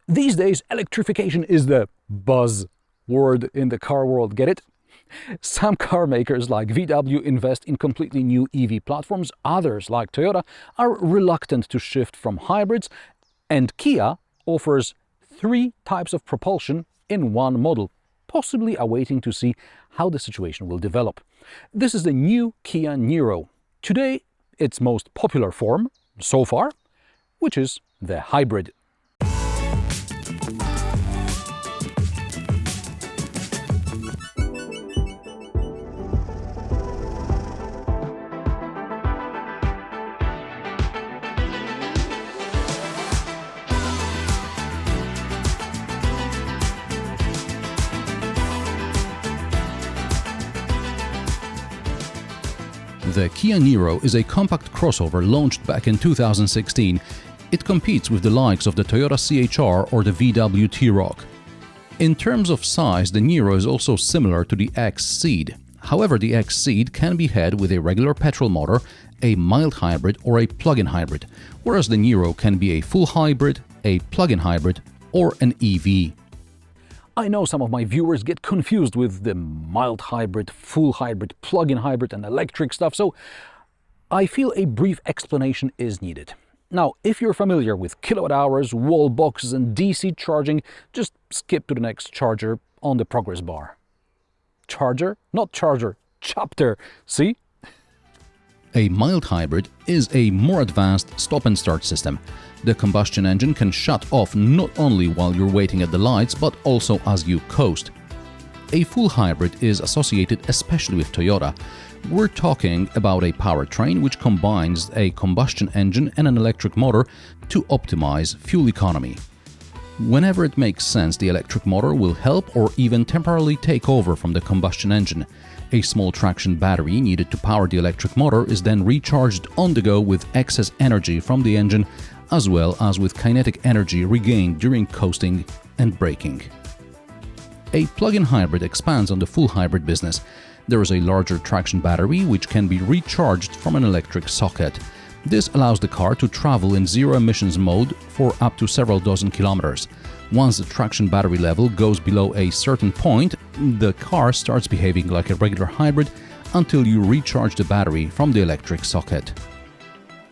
These days, electrification is the buzz word in the car world, get it? Some car makers like VW invest in completely new EV platforms, others like Toyota are reluctant to shift from hybrids, and Kia offers 3 types of propulsion in one model, possibly awaiting to see how the situation will develop. This is the new Kia Niro. Today, its most popular form, so far, which is the hybrid. The Kia Niro is a compact crossover launched back in 2016. It competes with the likes of the Toyota CHR or the VW T-Roc. In terms of size, the Niro is also similar to the XCeed. However, the XCeed can be had with a regular petrol motor, a mild hybrid or a plug-in hybrid, whereas the Niro can be a full hybrid, a plug-in hybrid or an EV. I know some of my viewers get confused with the mild hybrid, full hybrid, plug-in hybrid and electric stuff, so I feel a brief explanation is needed. Now, if you're familiar with kilowatt hours, wall boxes and DC charging, just skip to the next charger on the progress bar. Charger? Not charger, chapter, see? A mild hybrid is a more advanced stop and start system. The combustion engine can shut off not only while you're waiting at the lights, but also as you coast. A full hybrid is associated especially with Toyota. We're talking about a powertrain which combines a combustion engine and an electric motor to optimize fuel economy. Whenever it makes sense, the electric motor will help or even temporarily take over from the combustion engine. A small traction battery needed to power the electric motor is then recharged on the go with excess energy from the engine, as well as with kinetic energy regained during coasting and braking. A plug-in hybrid expands on the full hybrid business. There is a larger traction battery which can be recharged from an electric socket. This allows the car to travel in zero-emissions mode for up to several dozen kilometers. Once the traction battery level goes below a certain point, the car starts behaving like a regular hybrid until you recharge the battery from the electric socket.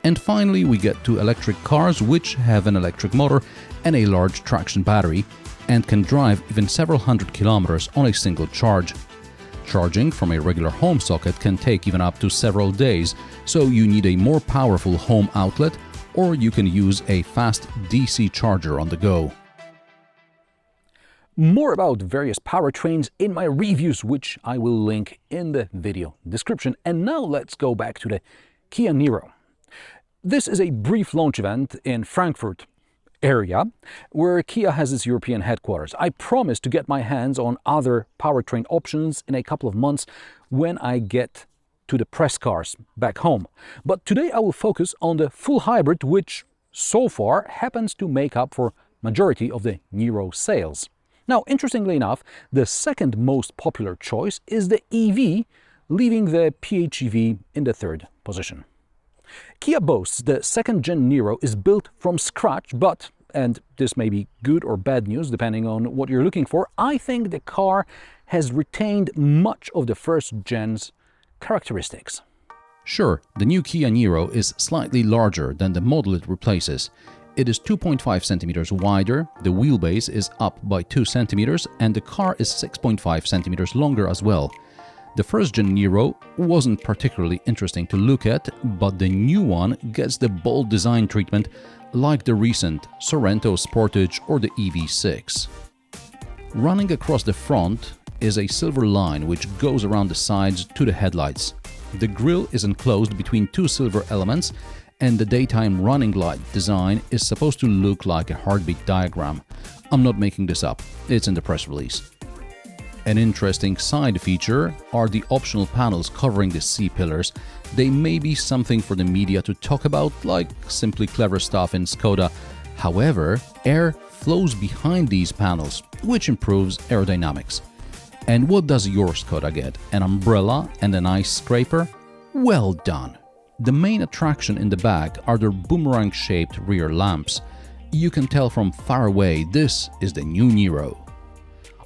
And finally, we get to electric cars which have an electric motor and a large traction battery and can drive even several hundred kilometers on a single charge. Charging from a regular home socket can take even up to several days, so you need a more powerful home outlet, or you can use a fast DC charger on the go. More about various powertrains in my reviews, which I will link in the video description. And now let's go back to the Kia Niro. This is a brief launch event in Frankfurt area where Kia has its European headquarters. I promise to get my hands on other powertrain options in a couple of months when I get to the press cars back home. But today I will focus on the full hybrid, which so far happens to make up for majority of the Niro sales. Now, interestingly enough, the second most popular choice is the EV, leaving the PHEV in the third position. Kia boasts the second-gen Niro is built from scratch, but, and this may be good or bad news depending on what you're looking for, I think the car has retained much of the first-gen's characteristics. Sure, the new Kia Niro is slightly larger than the model it replaces. It is 2.5 centimeters wider, the wheelbase is up by 2 centimeters, and the car is 6.5 centimeters longer as well. The first-gen Niro wasn't particularly interesting to look at, but the new one gets the bold design treatment like the recent Sorento Sportage or the EV6. Running across the front is a silver line which goes around the sides to the headlights. The grille is enclosed between 2 silver elements, and the daytime running light design is supposed to look like a heartbeat diagram. I'm not making this up, it's in the press release. An interesting side feature are the optional panels covering the C-pillars. They may be something for the media to talk about, like simply clever stuff in Skoda. However, air flows behind these panels, which improves aerodynamics. And what does your Skoda get? An umbrella and an ice scraper? Well done! The main attraction in the back are their boomerang-shaped rear lamps. You can tell from far away this is the new Niro.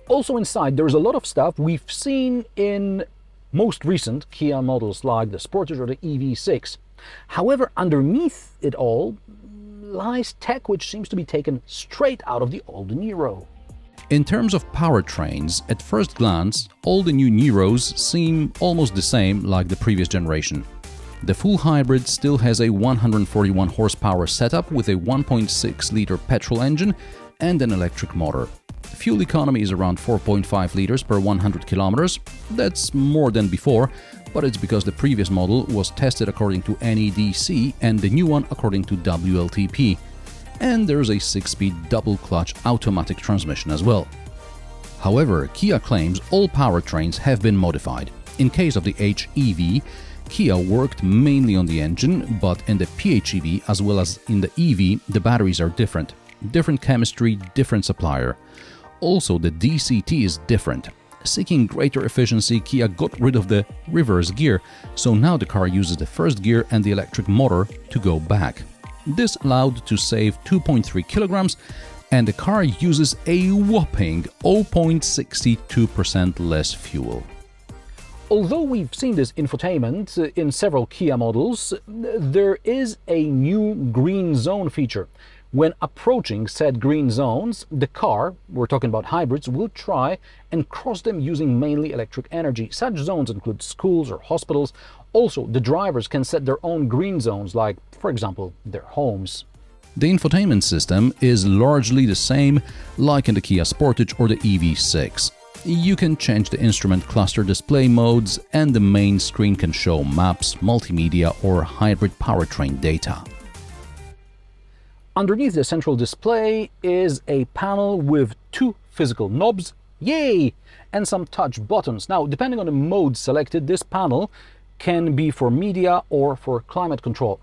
Also inside, there's a lot of stuff we've seen in most recent Kia models like the Sportage or the EV6. However, underneath it all lies tech which seems to be taken straight out of the old Niro. In terms of powertrains, at first glance, all the new Niros seem almost the same like the previous generation. The full hybrid still has a 141 horsepower setup with a 1.6-liter petrol engine and an electric motor. Fuel economy is around 4.5 liters per 100 kilometers. That's more than before, but it's because the previous model was tested according to NEDC and the new one according to WLTP. And there's a 6-speed double-clutch automatic transmission as well. However, Kia claims all powertrains have been modified. In case of the HEV, Kia worked mainly on the engine, but in the PHEV as well as in the EV, the batteries are different. Different chemistry, different supplier. Also, the DCT is different. Seeking greater efficiency, Kia got rid of the reverse gear, so now the car uses the first gear and the electric motor to go back. This allowed to save 2.3 kilograms, and the car uses a whopping 0.62% less fuel. Although we've seen this infotainment in several Kia models, there is a new green zone feature. When approaching said green zones, the car, we're talking about hybrids, will try and cross them using mainly electric energy. Such zones include schools or hospitals. Also, the drivers can set their own green zones, like, for example, their homes. The infotainment system is largely the same like in the Kia Sportage or the EV6. You can change the instrument cluster display modes, and the main screen can show maps, multimedia or hybrid powertrain data. Underneath the central display is a panel with 2 physical knobs, yay, and some touch buttons. Now, depending on the mode selected, this panel can be for media or for climate control.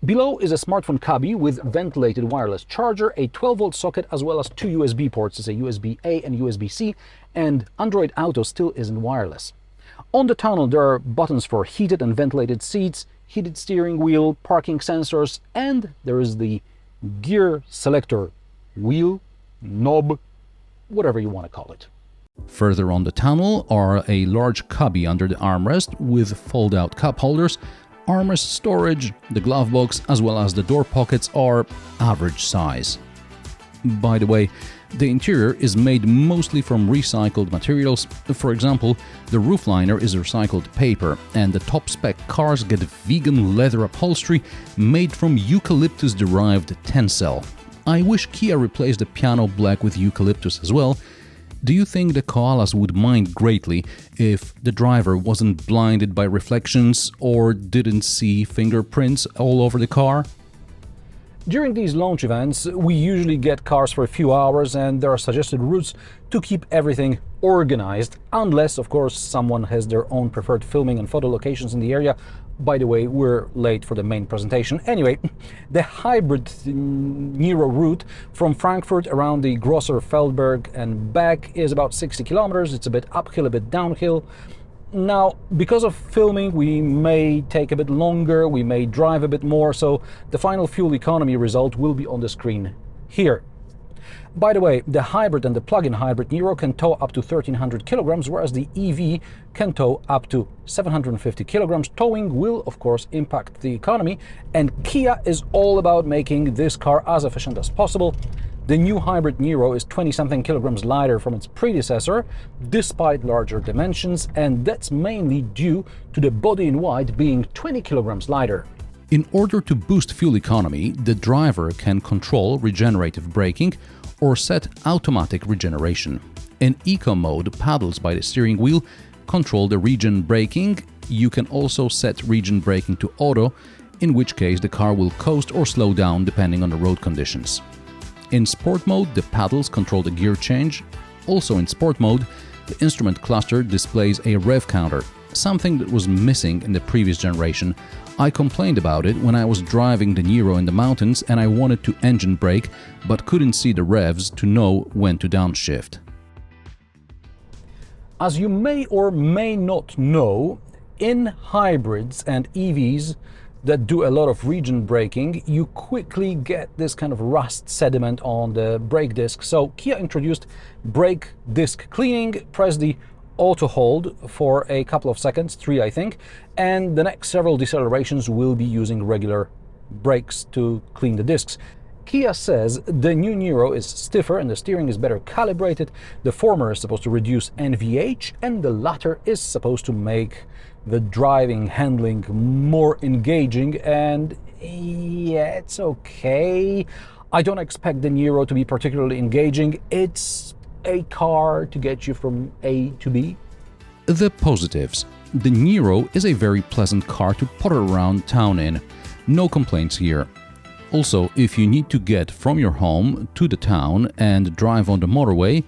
Below is a smartphone cubby with ventilated wireless charger, a 12-volt socket, as well as 2 USB ports. It's a USB-A and USB-C, and Android Auto still isn't wireless. On the tunnel, there are buttons for heated and ventilated seats, heated steering wheel, parking sensors, and there is the gear selector wheel, knob, whatever you want to call it. Further on the tunnel are a large cubby under the armrest with fold-out cup holders. Armrest storage, the glove box, as well as the door pockets are average size. By the way, the interior is made mostly from recycled materials. For example, the roof liner is recycled paper, and the top-spec cars get vegan leather upholstery made from eucalyptus-derived tencel. I wish Kia replaced the piano black with eucalyptus as well. Do you think the koalas would mind greatly if the driver wasn't blinded by reflections or didn't see fingerprints all over the car? During these launch events, we usually get cars for a few hours, and there are suggested routes to keep everything organized, unless, of course, someone has their own preferred filming and photo locations in the area. By the way, we're late for the main presentation. Anyway, the hybrid Niro route from Frankfurt around the Grosser Feldberg and back is about 60 kilometers. It's a bit uphill, a bit downhill. Now, because of filming, we may take a bit longer, we may drive a bit more, so the final fuel economy result will be on the screen here. By the way, the hybrid and the plug-in hybrid Niro can tow up to 1,300 kilograms, whereas the EV can tow up to 750 kilograms. Towing will, of course, impact the economy, and Kia is all about making this car as efficient as possible. The new hybrid Niro is 20-something kilograms lighter from its predecessor, despite larger dimensions, and that's mainly due to the body-in-white being 20 kilograms lighter. In order to boost fuel economy, the driver can control regenerative braking or set automatic regeneration. In eco mode, paddles by the steering wheel control the regen braking. You can also set regen braking to auto, in which case the car will coast or slow down depending on the road conditions. In sport mode, the paddles control the gear change. Also in sport mode, the instrument cluster displays a rev counter, something that was missing in the previous generation. I complained about it when I was driving the Niro in the mountains and I wanted to engine brake, but couldn't see the revs to know when to downshift. As you may or may not know, in hybrids and EVs, that do a lot of region braking, you quickly get this kind of rust sediment on the brake disc. So Kia introduced brake disc cleaning. Press the auto hold for a couple of seconds, 3 I think, and the next several decelerations will be using regular brakes to clean the discs. Kia says the new Niro is stiffer and the steering is better calibrated. The former is supposed to reduce NVH and the latter is supposed to make the driving, handling more engaging, and yeah, it's okay. I don't expect the Niro to be particularly engaging. It's a car to get you from A to B. The positives. The Niro is a very pleasant car to potter around town in. No complaints here. Also, if you need to get from your home to the town and drive on the motorway,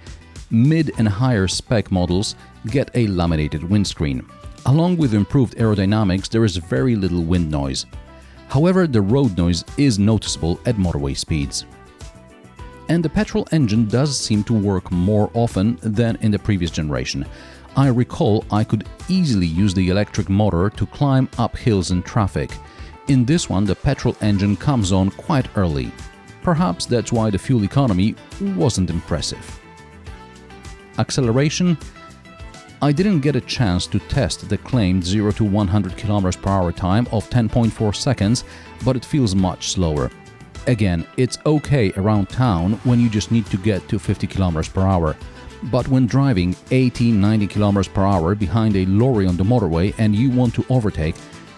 mid and higher spec models get a laminated windscreen. Along with improved aerodynamics, there is very little wind noise. However, the road noise is noticeable at motorway speeds. And the petrol engine does seem to work more often than in the previous generation. I recall I could easily use the electric motor to climb up hills in traffic. In this one, the petrol engine comes on quite early. Perhaps that's why the fuel economy wasn't impressive. Acceleration. I didn't get a chance to test the claimed 0 to 100 km/h time of 10.4 seconds, but it feels much slower. Again, it's okay around town when you just need to get to 50 km/h. But when driving 80-90 km/h behind a lorry on the motorway and you want to overtake,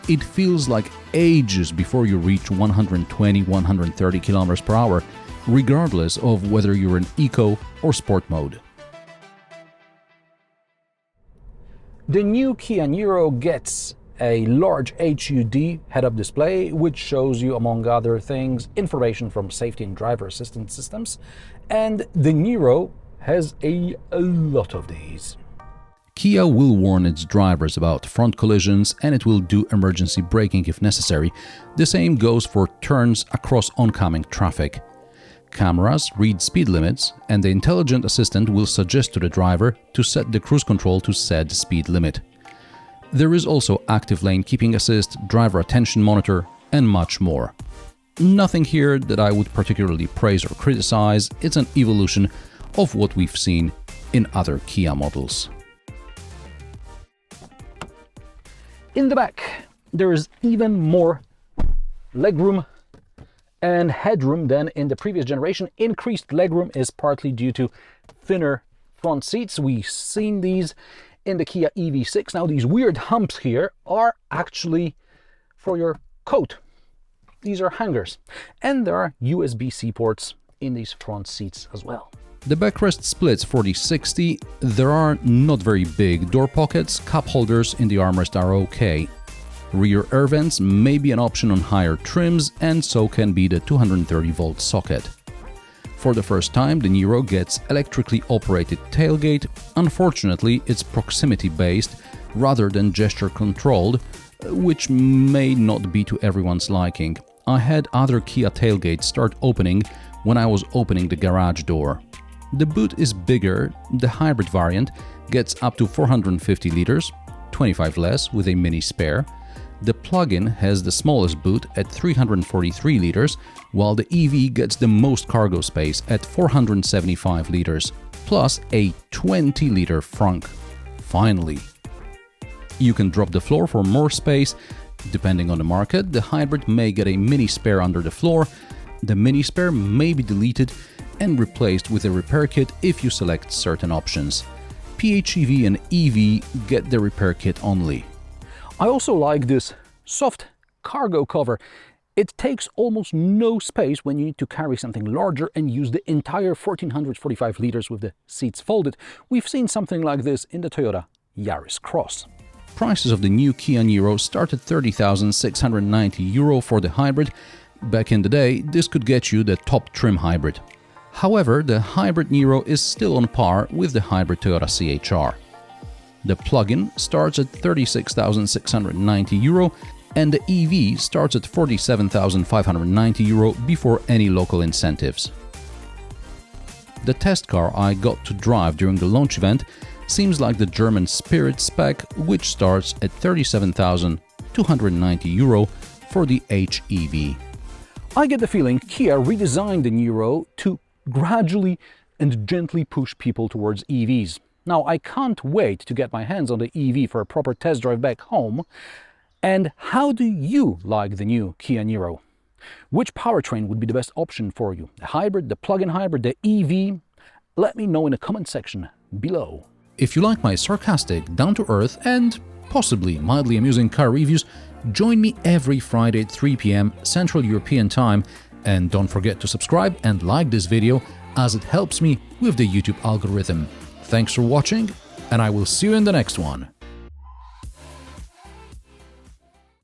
it feels like ages before you reach 120-130 km/h, regardless of whether you're in eco or sport mode. The new Kia Niro gets a large HUD head-up display, which shows you, among other things, information from safety and driver assistance systems. And the Niro has a lot of these. Kia will warn its drivers about front collisions and it will do emergency braking if necessary. The same goes for turns across oncoming traffic. Cameras read speed limits and the intelligent assistant will suggest to the driver to set the cruise control to said speed limit. There is also active lane keeping assist, driver attention monitor, and much more. Nothing here that I would particularly praise or criticize. It's an evolution of what we've seen in other Kia models. In the back, there is even more legroom and headroom than in the previous generation. Increased legroom is partly due to thinner front seats. We've seen these in the Kia EV6. Now, these weird humps here are actually for your coat. These are hangers. And there are USB-C ports in these front seats as well. The backrest splits 40/60. There are not very big door pockets. Cup holders in the armrest are okay. Rear air vents may be an option on higher trims, and so can be the 230-volt socket. For the first time, the Niro gets electrically operated tailgate. Unfortunately, it's proximity-based rather than gesture-controlled, which may not be to everyone's liking. I had other Kia tailgates start opening when I was opening the garage door. The boot is bigger. The hybrid variant gets up to 450 liters, 25 less with a mini spare. The plug-in has the smallest boot at 343 liters, while the EV gets the most cargo space at 475 liters, plus a 20-liter frunk. Finally! You can drop the floor for more space. Depending on the market, the hybrid may get a mini spare under the floor. The mini spare may be deleted and replaced with a repair kit if you select certain options. PHEV and EV get the repair kit only. I also like this soft cargo cover. It takes almost no space when you need to carry something larger and use the entire 1445 liters with the seats folded. We've seen something like this in the Toyota Yaris Cross. Prices of the new Kia Niro start at €30,690 for the hybrid. Back in the day, this could get you the top trim hybrid. However, the hybrid Niro is still on par with the hybrid Toyota CHR. The plug-in starts at €36,690 and the EV starts at €47,590 before any local incentives. The test car I got to drive during the launch event seems like the German Spirit spec, which starts at €37,290 for the HEV. I get the feeling Kia redesigned the Niro to gradually and gently push people towards EVs. Now, I can't wait to get my hands on the EV for a proper test drive back home. And how do you like the new Kia Niro? Which powertrain would be the best option for you? The hybrid, the plug-in hybrid, the EV? Let me know in the comment section below. If you like my sarcastic, down-to-earth and possibly mildly amusing car reviews, join me every Friday at 3 p.m. Central European Time, and don't forget to subscribe and like this video as it helps me with the YouTube algorithm. Thanks for watching, and I will see you in the next one.